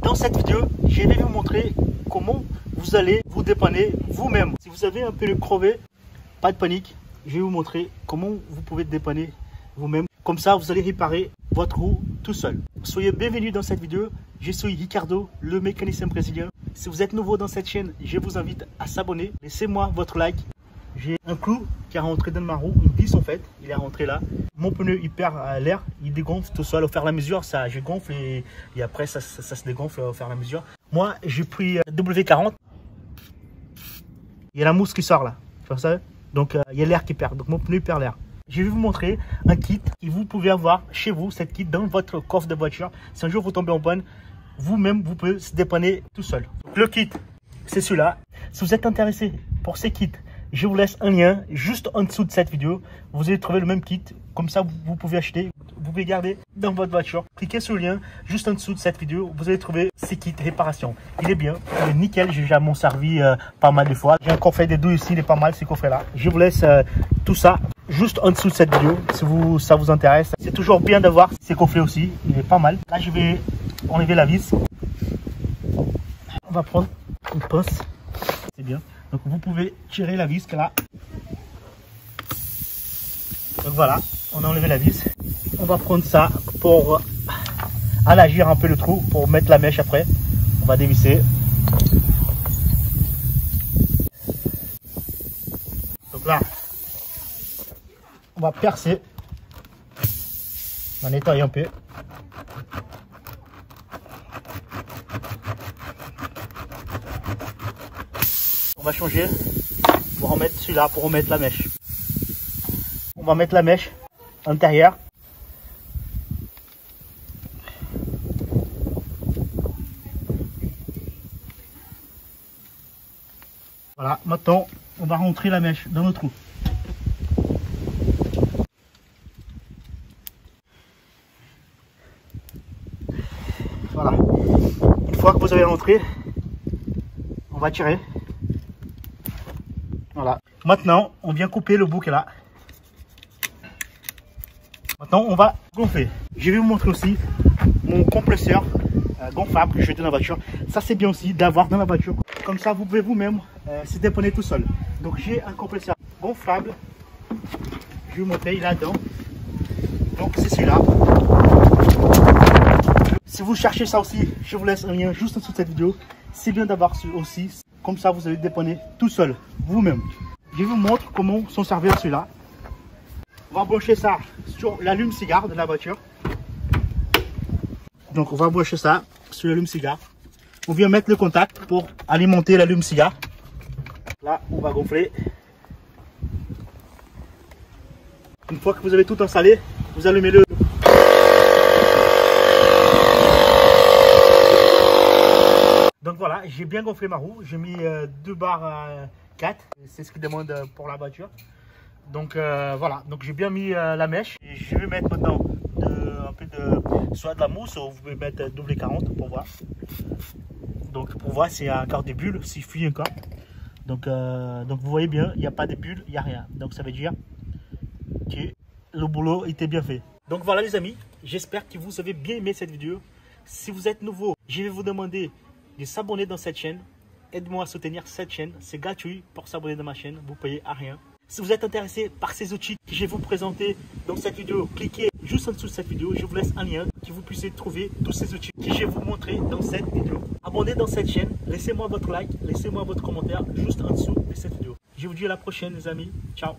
Dans cette vidéo, je vais vous montrer comment vous allez vous dépanner vous-même. Si vous avez un peu crevé, pas de panique, je vais vous montrer comment vous pouvez dépanner vous-même. Comme ça, vous allez réparer votre roue tout seul. Soyez bienvenus dans cette vidéo. Je suis Ricardo, le mécanicien brésilien. Si vous êtes nouveau dans cette chaîne, je vous invite à s'abonner. Laissez-moi votre like. J'ai un clou qui est rentré dans ma roue, une vis en fait, il est rentré là. Mon pneu il perd l'air, il dégonfle tout seul. Au faire la mesure, ça je gonfle et après ça se dégonfle au faire la mesure. Moi j'ai pris W40. Il y a la mousse qui sort là, tu vois ça? Donc il y a l'air qui perd, donc mon pneu perd l'air. Je vais vous montrer un kit que vous pouvez avoir chez vous, cette kit dans votre coffre de voiture. Si un jour vous tombez en panne, vous-même vous pouvez se dépanner tout seul. Donc, le kit, c'est celui-là. Si vous êtes intéressé pour ces kits, je vous laisse un lien juste en dessous de cette vidéo. Vous allez trouver le même kit. Comme ça, vous pouvez acheter, vous pouvez garder dans votre voiture. Cliquez sur le lien juste en dessous de cette vidéo. Vous allez trouver ces kits réparation. Il est bien, il est nickel. J'ai déjà m'en servi pas mal de fois. J'ai un coffret des douilles ici, il est pas mal ce coffret-là. Je vous laisse tout ça juste en dessous de cette vidéo si ça vous intéresse. C'est toujours bien d'avoir ces coffrets aussi. Il est pas mal. Là, je vais enlever la vis. On va prendre une pince. C'est bien. Donc vous pouvez tirer la vis là. Donc voilà, on a enlevé la vis. On va prendre ça pour allagir un peu le trou, pour mettre la mèche après. On va dévisser. Donc là, on va percer. On va nettoyer un peu. On va changer pour remettre celui-là, pour remettre la mèche. On va mettre la mèche intérieure. Voilà, maintenant on va rentrer la mèche dans le trou. Voilà, une fois que vous avez rentré, on va tirer. Voilà. Maintenant, on vient couper le bout qui est là. Maintenant, on va gonfler. Je vais vous montrer aussi mon compresseur gonflable que j'ai dans la voiture. Ça, c'est bien aussi d'avoir dans la voiture. Comme ça, vous pouvez vous-même se dépanner tout seul. Donc, j'ai un compresseur gonflable. Je vais vous montrer, il est là-dedans. Donc, c'est celui-là. Si vous cherchez ça aussi, je vous laisse un lien juste en dessous de cette vidéo. C'est bien d'avoir aussi. Comme ça, vous allez dépanner tout seul, vous-même. Je vous montre comment s'en servir celui-là. On va brancher ça sur l'allume-cigare de la voiture. Donc, on va brancher ça sur l'allume-cigare. On vient mettre le contact pour alimenter l'allume-cigare. Là, on va gonfler. Une fois que vous avez tout installé, vous allumez le. Donc voilà, j'ai bien gonflé ma roue. J'ai mis 2 barres 4. C'est ce qu'il demande pour la voiture. Donc voilà, donc j'ai bien mis la mèche. Et je vais mettre maintenant un peu soit de la mousse ou vous pouvez mettre W40 pour voir. Donc pour voir s'il y a encore des bulles, s'il fuit encore. Donc vous voyez bien, il n'y a pas de bulles, il n'y a rien. Donc ça veut dire que le boulot était bien fait. Donc voilà les amis, j'espère que vous avez bien aimé cette vidéo. Si vous êtes nouveau, je vais vous demander de s'abonner dans cette chaîne. Aide-moi à soutenir cette chaîne. C'est gratuit pour s'abonner dans ma chaîne. Vous ne payez à rien. Si vous êtes intéressé par ces outils que je vais vous présenter dans cette vidéo, cliquez juste en dessous de cette vidéo. Je vous laisse un lien que vous puissiez trouver tous ces outils que je vais vous montrer dans cette vidéo. Abonnez dans cette chaîne. Laissez-moi votre like. Laissez-moi votre commentaire juste en dessous de cette vidéo. Je vous dis à la prochaine les amis. Ciao.